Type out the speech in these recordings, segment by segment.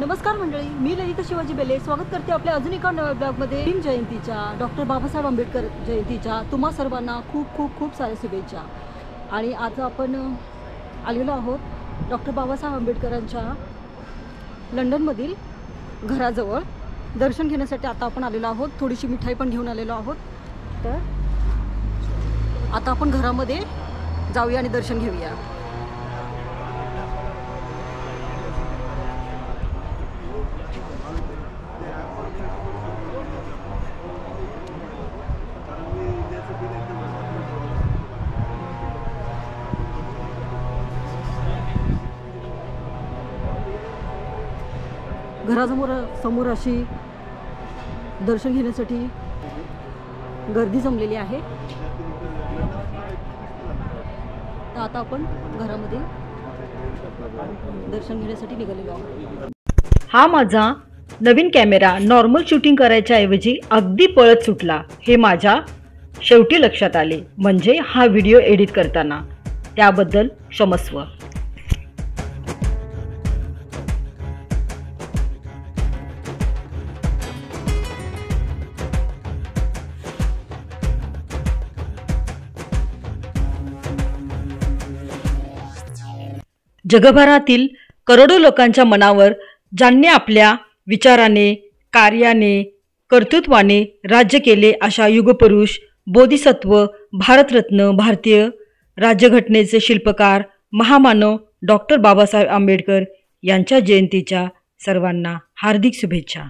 नमस्कार मंडळी, मी ललिता शिवाजी बेले स्वागत करते आपल्या अजून एका नव्या ब्लॉगमध्ये। भीम जयंतीच्या, डॉक्टर बाबासाहेब आंबेडकर जयंतीच्या तुम्हा सर्वांना खूप खूप खूप साऱ्या शुभेच्छा। आणि आज आपण आलेलो आहोत डॉक्टर बाबासाहेब आंबेडकरांच्या लंडनमधील घराजवळ दर्शन घेण्यासाठी। आता आपण आलेलो आहोत, थोडीशी मिठाई पण घेऊन आलेलो आहोत। तर आता आपण घरामध्ये जाऊया आणि दर्शन घेऊया। समोर अशी दर्शन घेण्यासाठी गर्दी जमलेली आहे। तर आता आपण घरामध्ये दर्शन घेण्यासाठी निघालेलो आहोत। हा माझा नवीन कॅमेरा नॉर्मल शूटिंग करायच्या ऐवजी अगदी पळत सुटला हे माझ्या शेवटी लक्षात आले, म्हणजे हा व्हिडिओ एडिट करताना, त्याबद्दल क्षमस्व। जगभरातील करोडो लोकांच्या मनावर ज्यांनी आपल्या विचाराने, कार्याने, कर्तृत्वाने राज्य केले अशा युगपुरुष, बोधिसत्व, भारतरत्न, भारतीय राज्यघटनेचे शिल्पकार, महामानव डॉक्टर बाबासाहेब आंबेडकर यांच्या जयंतीच्या सर्वांना हार्दिक शुभेच्छा।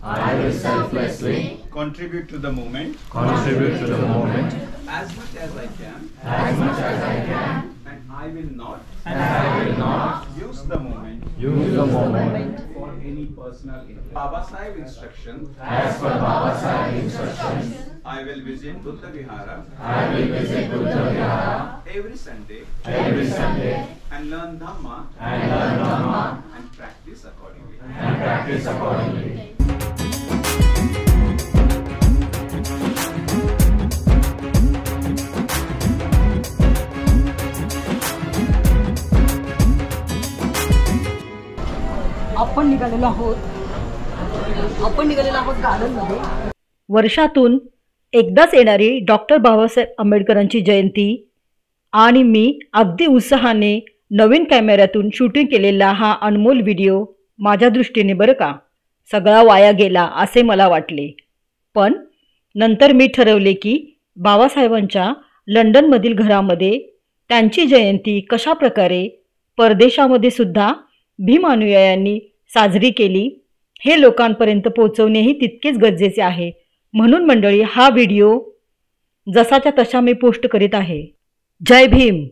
I will selflessly contribute to the movement as much as I can, and I will not use the movement for any personal interest. Baba Sahib instructions, as per Baba Sahib instructions, I will visit Buddha Vihara every Sunday and learn Dhamma and practice accordingly. आपण निघालेलो आहोत गार्डनमध्ये। वर्षातून एकदाच येणारी doctor Babasaheb आंबेडकरांची जयंती, आणि मी अगदी उत्साहाने नवीन कॅमेऱ्यातून शूटिंग केलेला हा अनमोल व्हिडिओ माझ्या दृष्टीने बरं का सगळा वाया गेला असे मला वाटले। पण नंतर मी ठरवले की बाबासाहेबांच्या लंडनमधील घरामध्ये त्यांची जयंती कशा प्रकारे परदेशामध्ये सुद्धा भीम अनुयायांनी साजरी केली हे लोकांपर्यंत पोहोचवणेही तितकेच गरजेचे आहे। म्हणून मंडळी, हा व्हिडिओ जसाच्या तसा मी पोस्ट करीत आहे। जय भीम।